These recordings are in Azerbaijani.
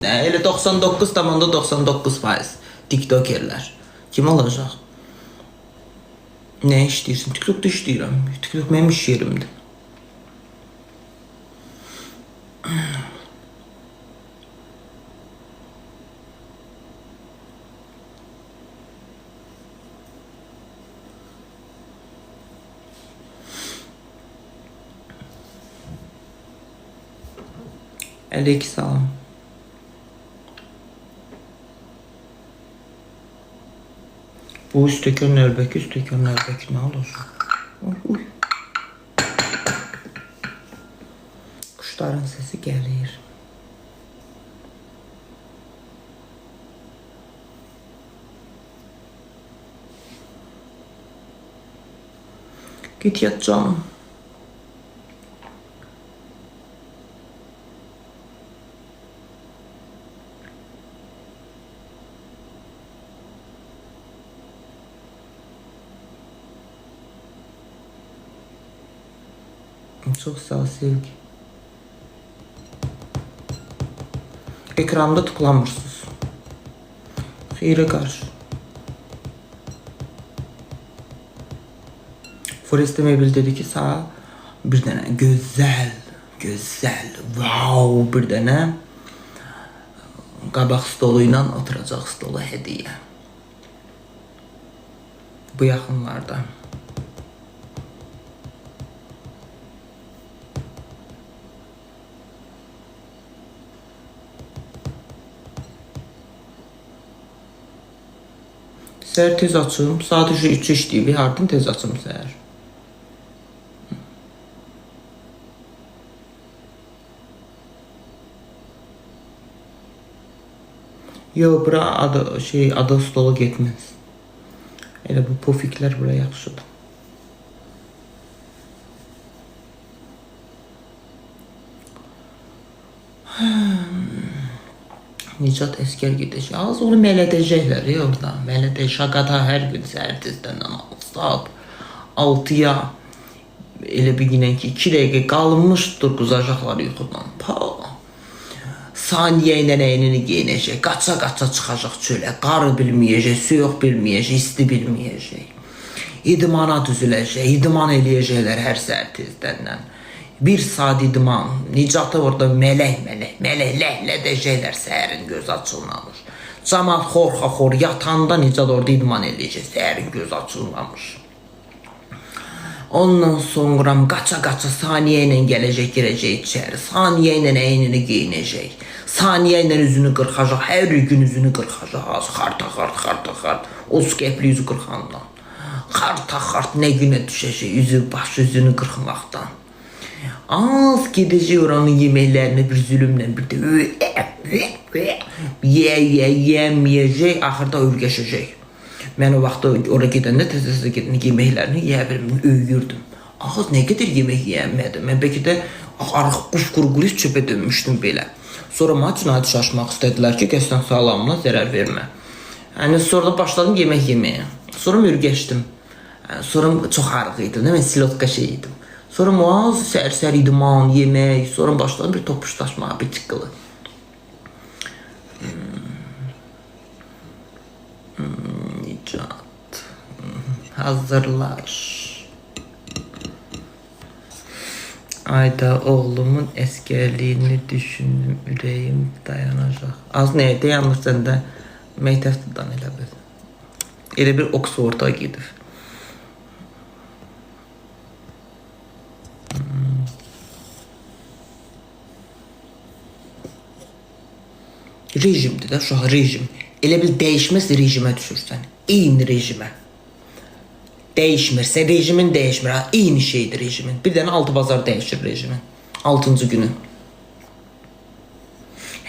Elə 99,99% TikTokerlər. Kim olacaq? Nə işləyirsən? TikTokda işləyirəm. TikTok mənim iş yerimdir. Aleykümselam. Bu üstteki nörbeki ne olacak? Uy. Kuşların sesi gelir. Git yat canım. Çok sağ ol Sevgi. Ekranda tıklanmışsınız. Xeyrə qarşı. Forest Mebel dedi ki sağ bir dənə gözəl, wow bir dənə qabaq stolu ilə oturacaq stolu hediyə. Bu yaxınlarda. Səhər tez açım. Saat 3 işləyib. Hardın tez açım səhər. Yo, bura ada stolu getməz. Elə bu pofiklər bura yaxşıdır. Nicat Əskər gedəcək. Az onu mələdəcəklər orada. Mələdə şaqada hər gün səhər tezdən saat 6-ya elə bir günən ki 2 dəqiqə qalmışdır quzacaqlar yuxudan. Saniyə ilə əynini geyinəcək. Qaça-qaça çıxacaq çölə. Qarı bilməyəcək, soyuq bilməyəcək, isti bilməyəcək. İdmana düzüləcək. İdman eləyəcəklər hər səhər tezdəndən. Bir saat idman. Nicatı orada mələk ləhlədəcəklər səhərin göz açılmamış. Camal xor yatanda Nicat orada idman eləyəcək səhərin göz açılmamış. Ondan sonra qaça-qaça saniyə ilə gələcək, girəcək içəri. Saniyə ilə əynini geyinəcək. Saniyə ilə üzünü qırxacaq. Hər gün üzünü qırxacaq. Xart. O skepli yüzü qırxandan. Xart nə günə düşəcək üzünü qırxmaqdan. Az gedəcək oranın yeməklərini bir zülümlə bir də yeməyəcək, axırda ürgəşəcək. Mən o vaxtda oraya gedəndə tez-tez yeməklərini yeyə bilmirəm, öyürdüm. Az nə qədər yemək yeyəmədim. Mən bəlkə də arıq quşqurquluz çöpə dönmüşdüm belə. Sonra mənə cinayət şaşmaq istədilər ki, qəsdən sağlamlığına zərər vermə. Sonra da başladım yemək yeməyə. Sonra ürgəşdim. Sonra çox arıq idim, mən silotka idim. Sonra muaz sər idman, yemək, sonra başladım bir topuşlaşmağa, bir çıqqılı. Nicat. Hazırlaş. Ayda oğlumun əskərliyini düşündüm, ürəyim dayanacaq. Az nəyə dayanırsan da məktəbdən elə bil. Elə bir Oxford'a gedib. Rejimdir də uşaq, rejim. Elə bil dəyişməz rejimə düşürsən. Eyni rejimə. Dəyişmirsən, rejimin dəyişmir. Eyni şeydir rejimin. Bir dənə 6 bazar dəyişir rejimin. 6-cı günü.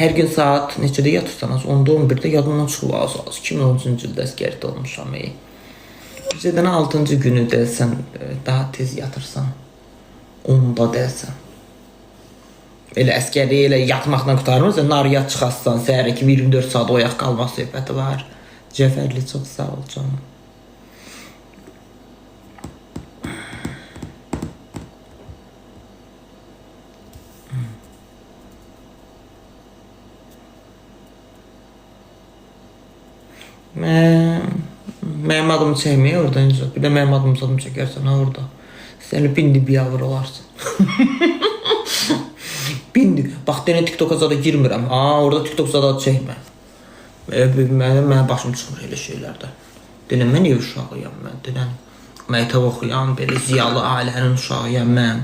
Hər gün saat neçədə yatırsanız, 10-da 11-də yadımdan çıxıb az. 2013-cü ildə əskərdə olmuşam. Bir dənə 6-cı günü deyəsən, daha tez yatırsan. 10-da deyəsən. Elə əskərliyə elə yatmaqla qutarmırsan, nariyat çıxassan, səhərə kimi 24 saat oyaq qalmaq söhbəti var. Cəfərli, çox sağ ol canım. Mənim adımı çəkməyə oradan incə. Bir də mənim adımı çəkərsən ha orada. Səni bindi biyavır olarsın. Bindi. Bax denə TikToka zada girmirəm. Ha, orada TikTok zada çəkmə. Mənim başım çıxmır elə şeylərdən. Denən mən ev uşağıyam mən. Denən məktəb oxuyan, belə ziyalı ailənin uşağıyam mən.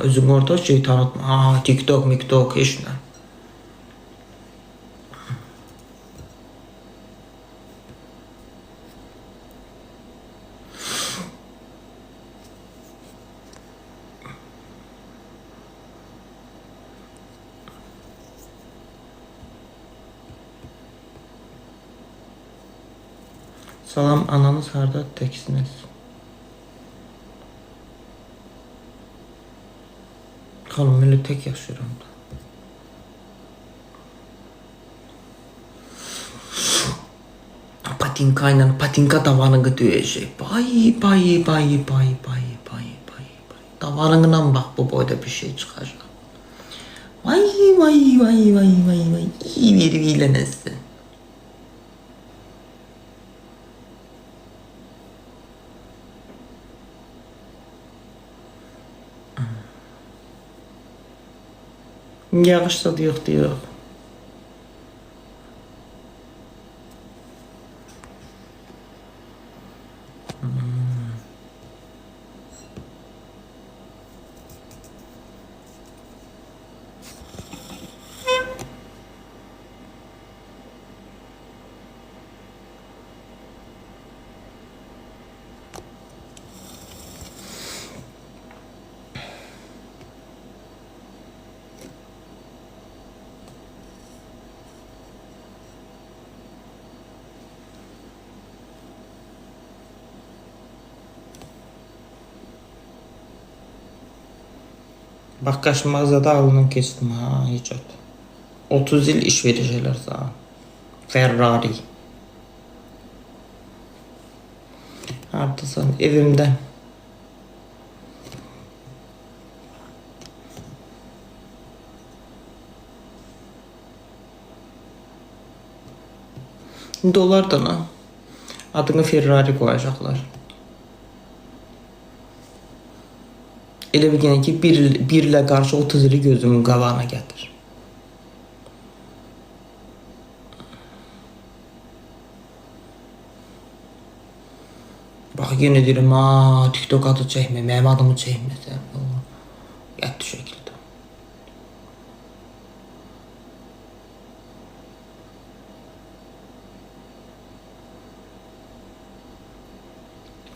Özüm orada şey tanıtma. TikTok, miktok, heç nə. Salam, ananız harda təksiniz? Xanım, elə tək yaşayıram da. Patinka davanını döyəcək. Bay. Davanından bax bu boyda bir şey çıxacaq. Vay. İyi bir eylənəsin. Yağış da yox. Bak kaç mağazada alının kestim ha hiç at. 30 il iş verecekler sana. Ferrari. Haklısın evimde. Dolardan ha. Adını Ferrari koyacaklar. Elə bir yəni ki, bir ilə qarşı 30 ili gözümün qabağına gətir. Bax, yenə deyirəm, TikTok adı çəkmə, mənim adımı çəkməsən. Yətdi şəkildə.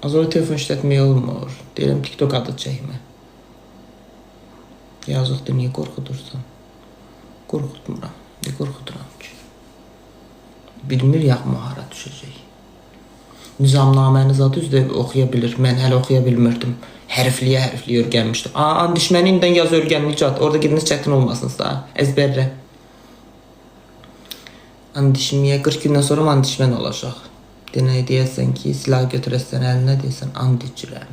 Az sonra telefon işlətməyə olmur. Deyirəm, TikTok adı çəkmə. Yazıqdır, niyə qorxudursan? Qorxutmuram. Niyə qorxuduram ki? Bilmir yağma hara düşəcək. Nizamnaməni zaten üzdə oxuya bilir. Mən hələ oxuya bilmirdim. Hərfliyə öyrənmişdim. Andişmənindən yaz öyrənməyəcək. Orada gediniz çətin olmasınızsa. Əzbərlə. Andişməyə 40 gündən sonra andişmən olacaq. Denəyə deyəsən ki, silah götürəsən əlinə deyəsən, and içirəm.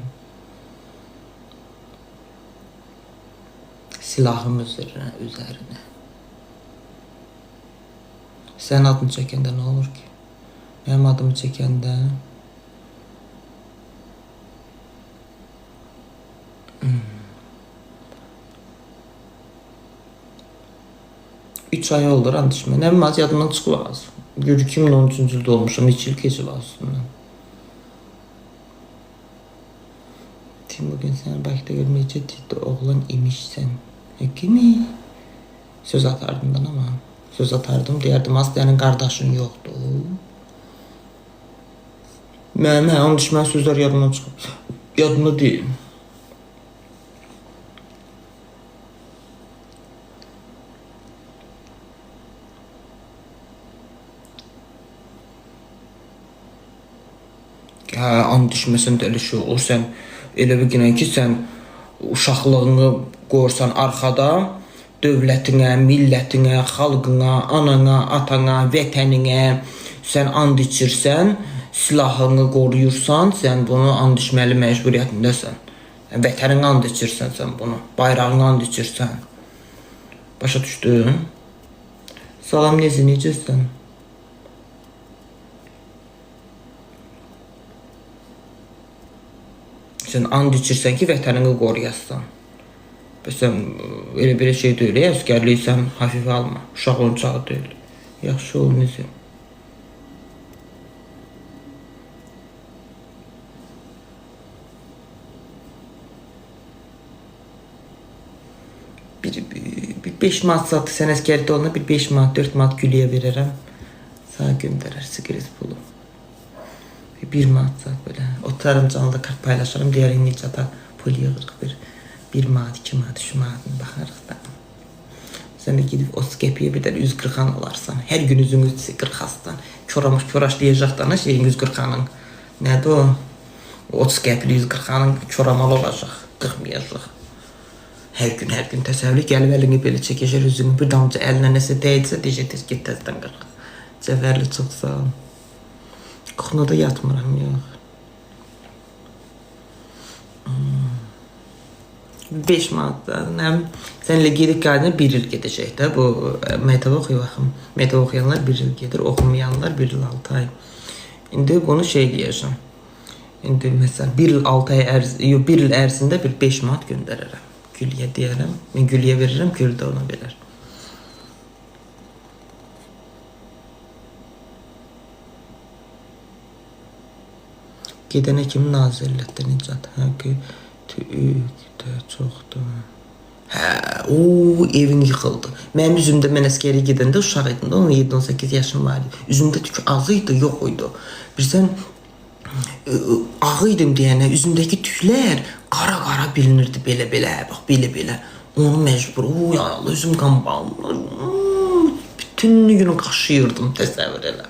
Silahım üzerine. Sen adını çekende ne olur ki? Benim adımı çekende 3 ay oldu randışma. Ne bilmez yadımdan çıxıb az. 2013-cü ildə olmuşam. 2 il keçib aslında. Tim bugün seni belki de görmeyecek ciddi oğlan imişsen. Kimi? Söz atardımdan ama. Söz atardım derdim Aslı'nın kardeşin yoktu. Onun düşmən sözler yadımdan çıxıb. Yadımda değil. And düşməsən də elə şey olur. Sən elə bir günə ki, sən uşaqlığını qoyursan arxada, dövlətinə, millətinə, xalqına, anana, atana, vətəninə sən and içirsən, silahını qoruyursan, sən bunu and içməli məcburiyyətindəsən. Vətənin and içirsən sən bunu, bayrağını and içirsən. Başa düşdün? Salam, necəsən? Sən and içirsən ki, vətənini qoruyasan. Sən elə bir şey deyil, əskərliyi sən hafifə alma. Uşaq oyuncağı deyil. Yaxşı ol Nizim. Bir 5 manat satı sən əskərdə olana bir 5 manat, 4 manat Güliyə verərəm. Sana göndərər siqaret pulu. 1 manat sat böyle. Oturarım canlı kart paylaşırım. Diğer necə pul yığırıq bir manat, 2 manat, 3 manatını baxarıq da. Sən də gidib 30 qəpiyə bir də 140 olarsan. Hər gün üzünüz 40-dan. Köraşlayacaq da şeyin 140-nın. Nədir o? 30 qəpili 140-nın köramalı olacaq. 40-mayacaq. Hər gün təsəvvür gəlib əlini belə çəkəcək üzünü. Bir damcı əlinə nəsə dəyəcək, deyəcək get təzdən 40. Cəfərli çox sağ ol. Qoxuna da yatmıram, yox. 5 manatdan, sənlə gedib qaydına 1 il gedəcək də. Bu, məktəbə oxuyub baxım. Məktəbə oxuyanlar 1 il gedir, oxumayanlar 1 il 6 ay. İndi bunu şey deyəcəm. İndi məsələn 1 il 6 ay yox 1 il ərzində bir 5 manat göndərərəm. Güliyə deyərəm. Mən Güliyə verirəm, Gül də ona verər. Gedənə kimi nazirlətdə Nicat. Tüyükdə çoxdur. Evin yıxıldı. Mənim üzümdə mən əskəri gedəndə uşaq idim də 17-18 yaşım var idi. Üzümdə tük azı idi, yox idi. Birdən ağı idim deyənə üzümdəki tüklər qara-qara bilinirdi belə-belə, bax belə-belə. Onu məcbur, ya Allah, üzüm qan bağımlar. Bütün günü qaşıyırdım, təsəvvür elə.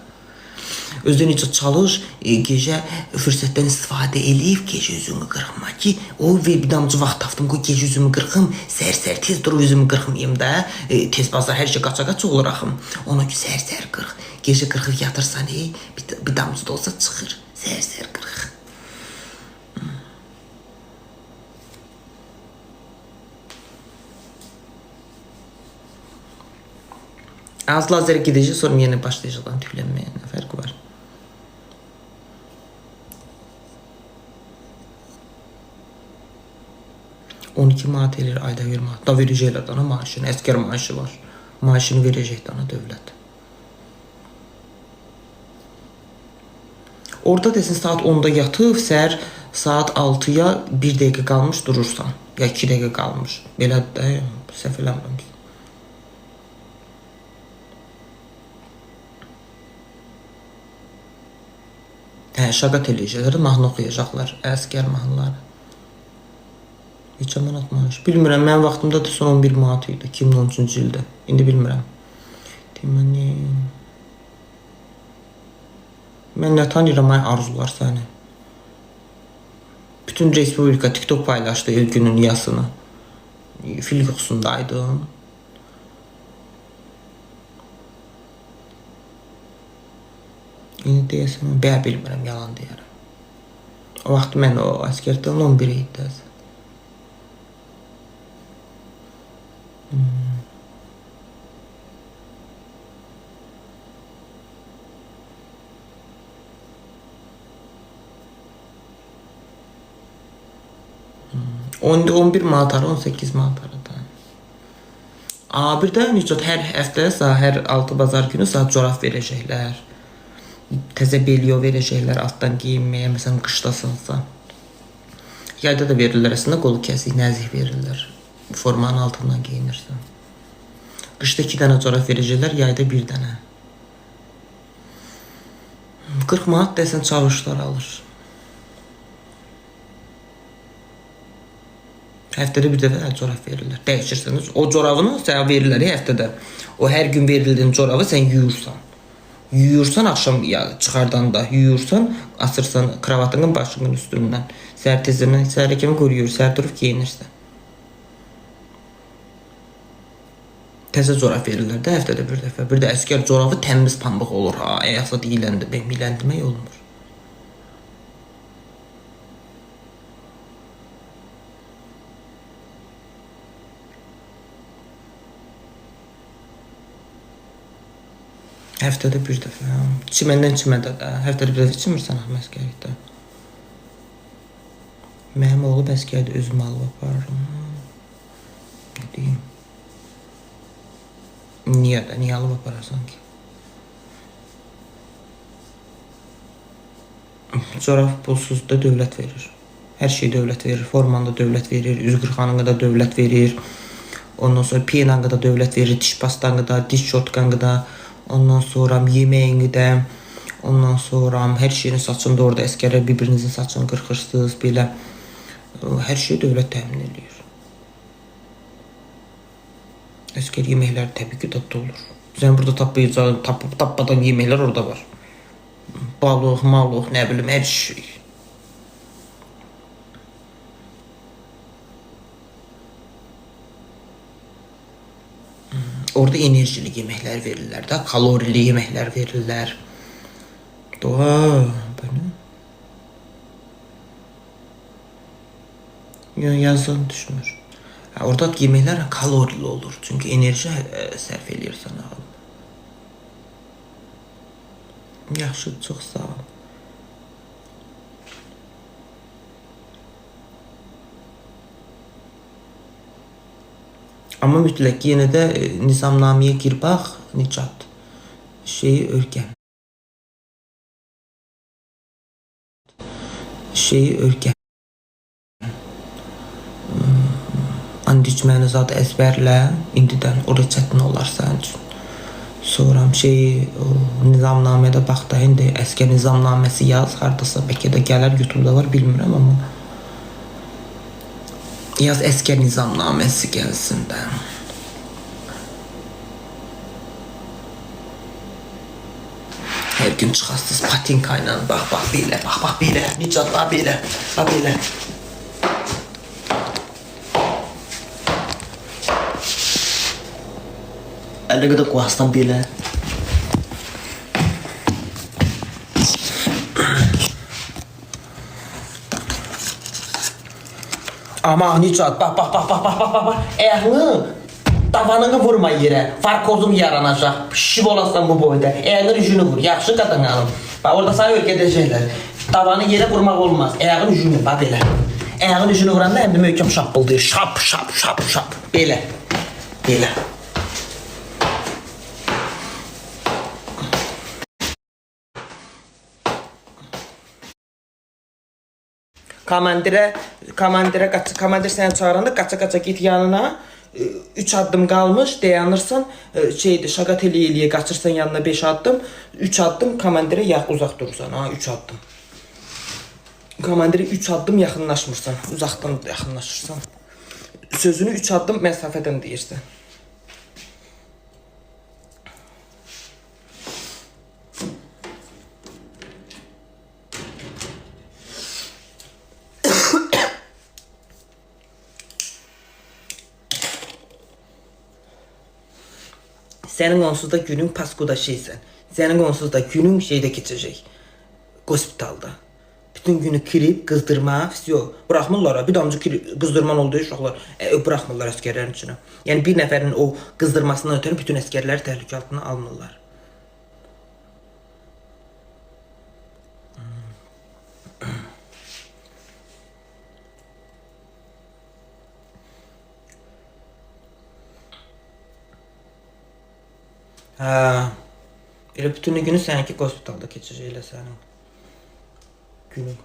Özdə necə çalış, gecə fürsətdən istifadə eləyib, gecə üzümü qırxma ki, o bir damcı vaxt tapdım ki, gecə üzümü qırxım, sər-sər tez durub üzümü qırxmayayım da, tez bazar hər şey qaça-qaça olur axım. Ona ki, sər-sər qırx, gecə qırxıb yatırsan, bir damcı da olsa çıxır, sər-sər qırx. Az lazerə gedəcək, sonra yenə başlayacaqdan tüklənməyə, nə fərqi var? $12 manat eləyir, ayda 1 manat. Da verəcəklər dana maaşını, əskər maaşı var. Maaşını verəcək dana dövlət. Orada desin saat 10'da yatıb, səhər saat 6'ya 1 dəqiqə qalmış durursan. Ya 2 dəqiqə qalmış. Belədir də, səhv eləmirəm. Şagat eləyəcəklər, mahnı oxuyacaqlar, əskər mahnıları. Neçə manat maaş? Bilmirəm, mənim vaxtımda da son 11 manat idi, 2013-cü ildə. İndi bilmirəm. Mən nə tanıyıram ay arzular səni? Bütün Respublika TikTok paylaşdı il günün yasını. Fil yuxusundaydım. İndi deyəsəm, bilmirəm, yalan deyərəm. O vaxt mən o əskərdən 11 idi. Onda 11 manat ara, 18 manat arada. Bir də Nicat hər həftə, hər 6 bazar günü saat corab verəcəklər. Təzə belyo verəcəklər altdan giyinməyə, məsələn qışdasansa. Yayda da verirlər, əslində qolu kəsik, nəzik verirlər. Formanın altından giyinirsən. Qışda 2 dənə corab verəcəklər, yayda 1 dənə. 40 manat desən çavuşlar alır. Həftədə bir dəfə corab verirlər. Dəyişirsiniz. O corabını sənə verirlər həftədə. O hər gün verildiyin corabı sən yuyursan. Yuyursan akşam ya çıxardan da yuyursan, asırsan kravatının başının üstündən. Səhər tezdən, səhər kimi qoruyur, səhər durub giyinirsən. Təzə corab verirlər də həftədə bir dəfə. Bir də əskər corabı təmiz pambıq olur ha. Ayaqla miləndirmək olmur. Həftədə bir dəfə. Çiməndən çimədə də. Həftədə bir dəfə içmirsən əskərlikdə. Mənim oğlum əskərdə özüm alıb aparırım. Ne diyeyim? Niye de? Niye alıp apararsan ki? Corab pulsuz da dövlət verir. Hər şey dövlət verir. Formanda dövlət verir. Üz qırxanına da dövlət verir. Ondan sonra penanı da dövlət verir. Diş pastanı da, diş şotkanı da. Ondan sonra yeməyini də. Ondan sonra hər şeyini saçında orada əskərlər bir-birinizin saçını qırxırsınız. Belə hər şey dövlət təmin edir. Əskər yeməkləri təbii ki dadlı olur. Sən burada tapmadan yeməklər orada var. Balıq, malıq, nə bilim, hər şey. Orada enerjili yeməklər verirlər də, kalorili yeməklər verirlər. Doğa, böyle. Yazdan düşmür. Orada yeməklər kalorili olur. Çünkü enerji sərf eləyir sana. Yaxşı, çox sağ ol. Ama mütləq yenə də nizamnaməyə gir bax, Nicat. Şeyi örgən. Andicməni zadı əzbərlə, indidən orada çətin olar sənin üçün. Sonra nizamnamədə bax da, indi əskər nizamnaməsi yaz, hardasa bəlkə də gələr, YouTube'da var, bilmirəm amma. Yaz əskər nizamnaməsi gəlsin də. Her gün çıxarsınız patinkayla, bax belə, bax belə, Nicat, bax belə, bax belə. Əlləqə də qoğasdan belə. Ama Nicat, bax. Ayağını tavanını vurma yerə. Farkozum yaranacaq. Şişib olasan bu boyda. Ayağını yüzünü vur. Yaxşı qadın hanım. Bax orada sana öyrədəcəklər. Tavanı yerə vurmaq olmaz. Ayağını yüzünü, bax belə. Ayağını yüzünü vuranda həm də möhkəm şappıldayır. Şap. Belə. Komandir səni çağıranda qaça git yanına. 3 addım qalmış, dayanırsan, şaqat eləyə qaçırsan yanına 5 addım, 3 addım komandirə uzaq durursan, 3 addım. Komandirə 3 addım yaxınlaşmırsan, uzaqdan yaxınlaşırsan. Sözünü 3 addım məsafədən deyirsən. Senin onsuz da günün Paskuda şeysən. Senin onsuz da günün şeydə keçəcək. Hospitalda. Bütün günü kirib, qızdırma, fiziyo. Bıraxmırlar, bir damcı qızdırman oldu uşaqlar. Bıraxmırlar əskərlərin içinə. Yəni bir nəfərin o qızdırmasından ötürü bütün əskərləri təhlükə altına almırlar. Elə bütün günü səninki hospitalda keçəcək elə sənin günün.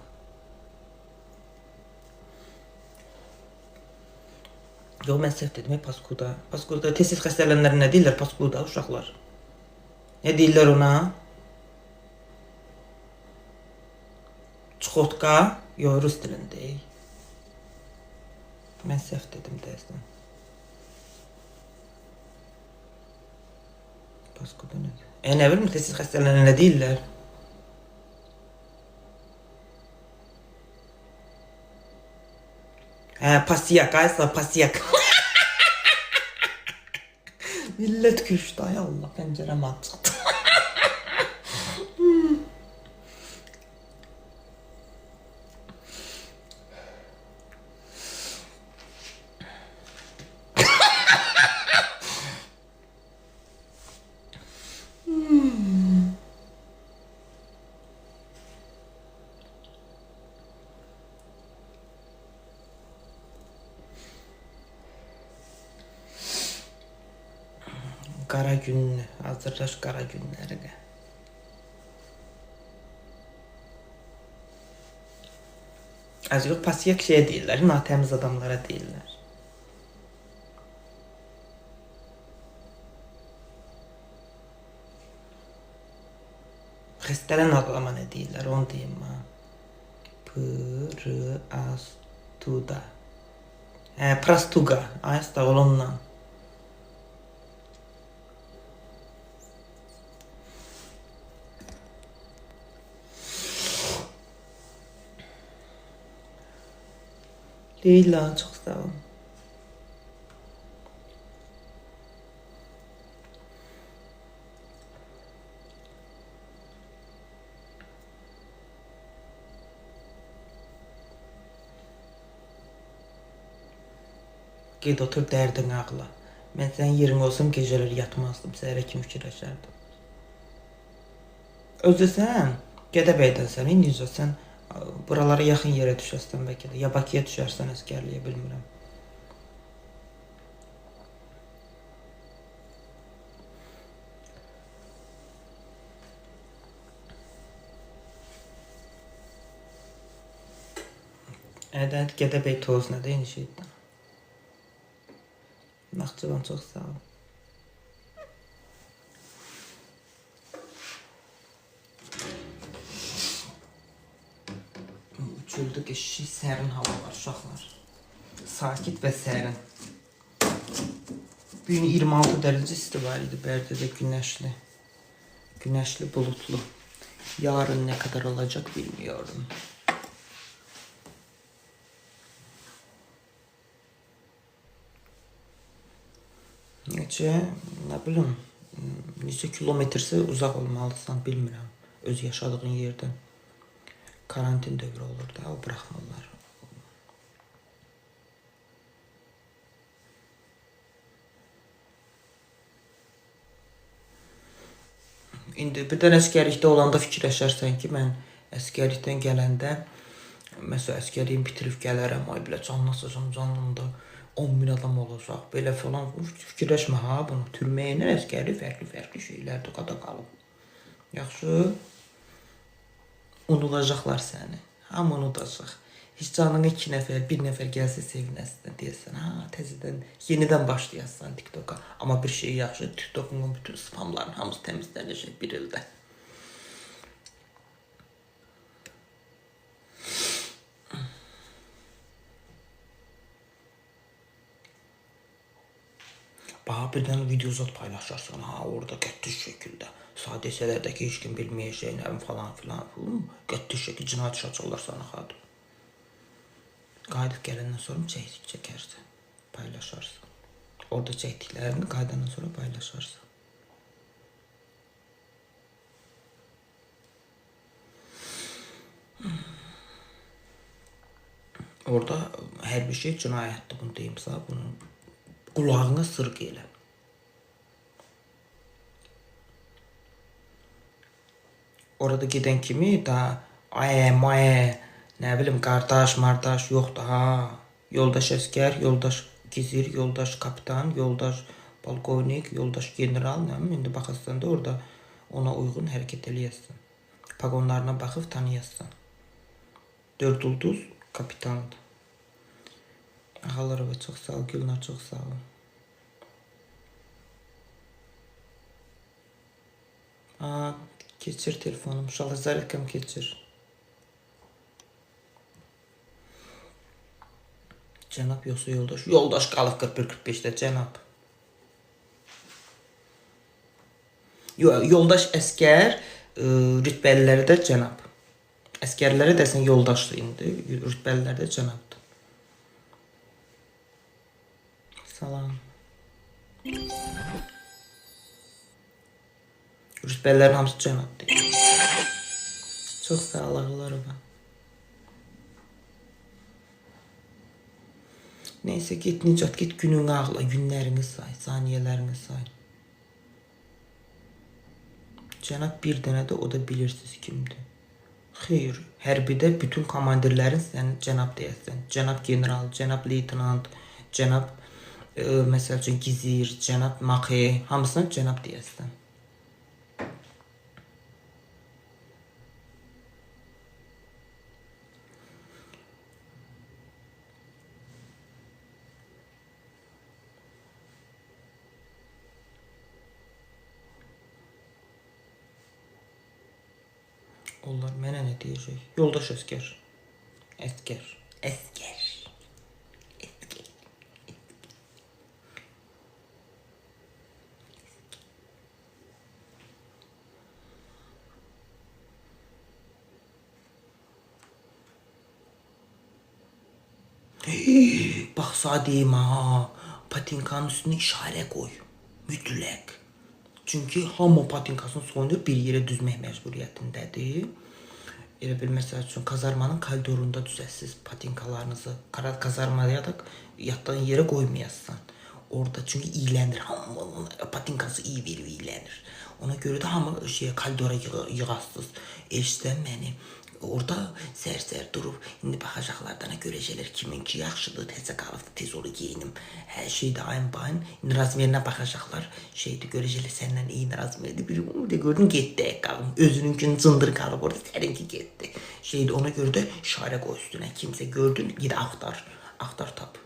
Yox, mən səhv dedim, Paskuda. Paskuda tez-tez xəstələnənlər nə deyirlər Paskuda uşaqlar? Nə deyirlər ona? Çuxotka? Yox, rus dilində. Mən səhv dedim dərsdən. Paskuda nədir? Nə bilmir, tez-tez xəstələnənlər nə deyirlər? Pasiyak, aysa pasiyak. Millət köşdü, ay Allah, pəncərəm açıqdı. Qara gününü, hazırlaş qara günlərinə. Az yox, pasiyak şeyə deyirlər, natəmiz adamlara deyirlər. Xəstələn adama nə deyirlər, onu deyim mən. Prastuda. Prastuga. Ay, sağ ol ondan. Leyla, çox sağ ol. Ged otur dərdin ağla. Mən sənin yerin olsam gecələr yatmazdım, səhərə kimi fikirləşərdim. Özdə sən Gədəbəydənsən, necə sən buralara yaxın yerə düşərsən bəlkə də, ya Bakıya düşərsən əskərliyə, bilmirəm. Ədəd Gədəbəy toz nədə eyni şeydən. Naxçıvan çox sağ ol. Çöldə geçişik, sərin hava var uşaqlar. Sakit və sərin. Bugün 26 dərəcə isti var idi, Bərdədə günəşli. Günəşli, bulutlu. Yarın nə kadar olacaq bilmiyorum. Nə bilim, neçə kilometrsə uzaq olmalısan, bilmirəm. Öz yaşadığın yerdən. Karantin dövrü olur da, o bıraxmırlar. İndi birdən əskərlikdə olanda fikirləşərsən ki, mən əskərlikdən gələndə, məsələn, əskərliyin bitirib gələrəm, ay bilə canlasacam, canlımda 10.000 adam olacaq, belə falan. Fikirləşmə ha, bunu türməyinə əskərlik fərqli şeylərdir, qada qalıb. Yaxşı, unulacaqlar səni, hamı unudacaq. Heç canına 2 nəfər, 1 nəfər gəlsə sevinəsən, deyəsən, ha, təzədən, yenidən başlayasan TikToka. Amma bir şey yaxşı, TikTokun bütün spamların hamısı təmizlənəcək bir ildə. Bax, birdən videozat paylaşarsan, ha, orada qətti şəkildə. Sadəsələrdəki heç kim bilməyəcəklərim falan filan. Qətti şəkildə cinayət işi açırlar sana xadır. Qayıdıb gələndən sonra çəkərsən, paylaşarsın. Orada çəkdiklərini qayıdandan sonra paylaşarsın. Orada hər bir şey cinayətdir, bunu deyimsə, bunu qulağına sırq elə. Orada gedən kimi da nə bilim, qardaş, mardaş yoxdur, ha. Yoldaş əskər, yoldaş gizir, yoldaş kapitan, yoldaş polkovnik, yoldaş general, nə bilim, indi baxasan da orada ona uyğun hərəkət eləyəsən. Pagonlarına baxıb tanıyasın. 4 ulduz kapitandır. Ağalarova çox sağ ol, Gülnar çox sağ ol. Keçir telefonum, şallah zarətkəm keçir. Cənab yoxsa yoldaş? Yoldaş qalıb 41-45-də, cənab. Yoldaş əskər, rütbəliləri də cənab. Əskərləri dəsən yoldaşdır indi, rütbəliləri də cənabdır. Salam. Rütbələrin hamısı cənabdır. Çox sağ ol, ağalarıma. Neyse, git Nicat, git gününü ağla, günlərini say, saniyələrini say. Cənab bir dənə də o da bilirsiniz kimdir. Xeyr, hərbidə bütün komandirlərin səni cənab deyəsən. Cənab general, cənab leytenant, cənab Məsəl üçün Gizir, Cənab Maxi, hamısına cənab deyəsən. Onlar mənə nə deyəcək? Yoldaş Əskər. Əskər. Əskər. Əskər. Bax sadeyim ha. Patinkanın üstüne işarə qoy. Mütləq. Çünki hamı patinkasını soyunur, bir yerə düzmək məcburiyyətindədir. Elə bir məsəl üçün kazarmanın koridorunda düzəsiz patinkalarınızı. Kazarmaya da yatdan yerə qoymayasın. Orada çünki iylənir. Hamının patinkası iyi verib iylənir. Ona görə də hamı koridora yığasınız. Eşitsən məni. Orada sər-sər durub, indi baxacaqlardan görəcəklər kiminki yaxşıdır, təzə qalıbdır, tez onu geyinim. Hər şeydə ayın-bayın, indi razmerinə baxacaqlar, şeydir, görəcəklər səndən eyni razmerdir, biri onu da gördün, getdi əqqalım, özününkünün cındır qalıb orada, səninki getdi. Şeydir, ona görə də işarə qoy üstünə, kimsə gördün, gid axtar, axtar tap.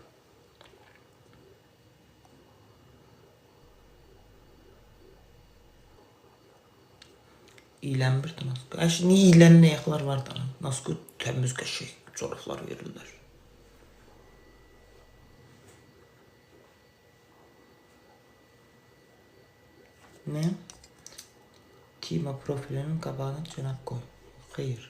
İylənmirdi Nasku. Əşi, niyə iylənən ayaqlar var da? Nasku təmiz qəşək corablar verirlər. Nə? Tima profilinin qabağına cənab qoy. Xeyr.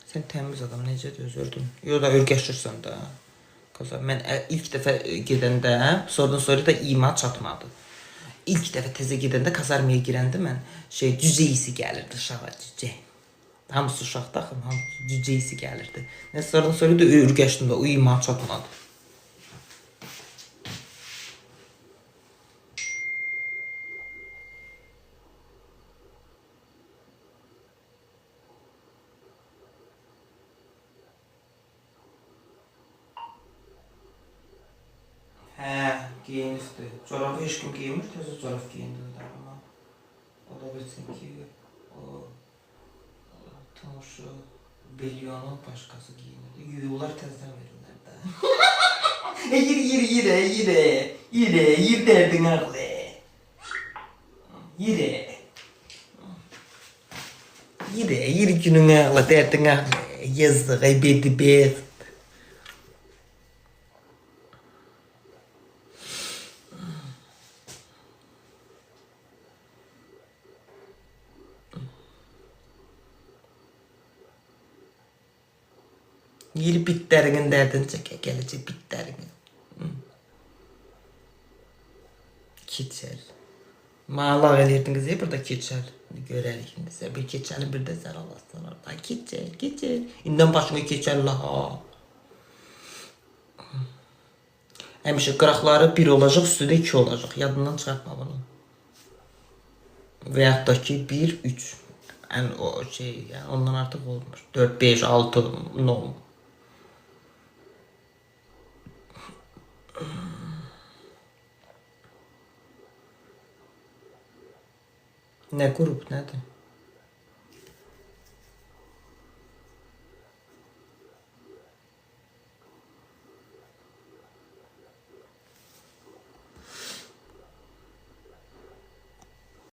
Sən təmiz adam, necə dözürdün? Yox da ürgəşirsən də. Qazar, mən ilk dəfə gedəndə, sonra da ima çatmadı. İlk dəfə təzə gedəndə kazarmaya girəndə mən cücə isi gəlirdi uşağa, cücə. Hamısı uşaqda axım, hamısı cücə isi gəlirdi. Sonra da ürgəşdim də, o ima çatmadı. Giyinirdi. Çorabı heç kim giymir, təzə çorab giyindirdi ama. O da bilsin ki, o tanışı milyonun başqası giyinirdi. Yuyular təzdən verirlər də. Yir dərdin ağlı. Yir günün ağlı, dərdin ağlı. Yazıq, bedi bed. Yeri bitlərinin dərdini çəkə, gələcək bitlərinin. Keçəl. Malaq eləyirdin qızı, burada keçəl. Görərik indi sən, bir keçəli bir də sən alasın orada. Keçəl. İndən başına keçəl ha. Həmişə qıraqları 1 olacaq, üstü də 2 olacaq. Yadından çıxartma bunu. Və yaxud da ki 1, 3. Yəni o yəni ondan artıq olmur. 4, 5, 6, 9. Nə qrup, nədir?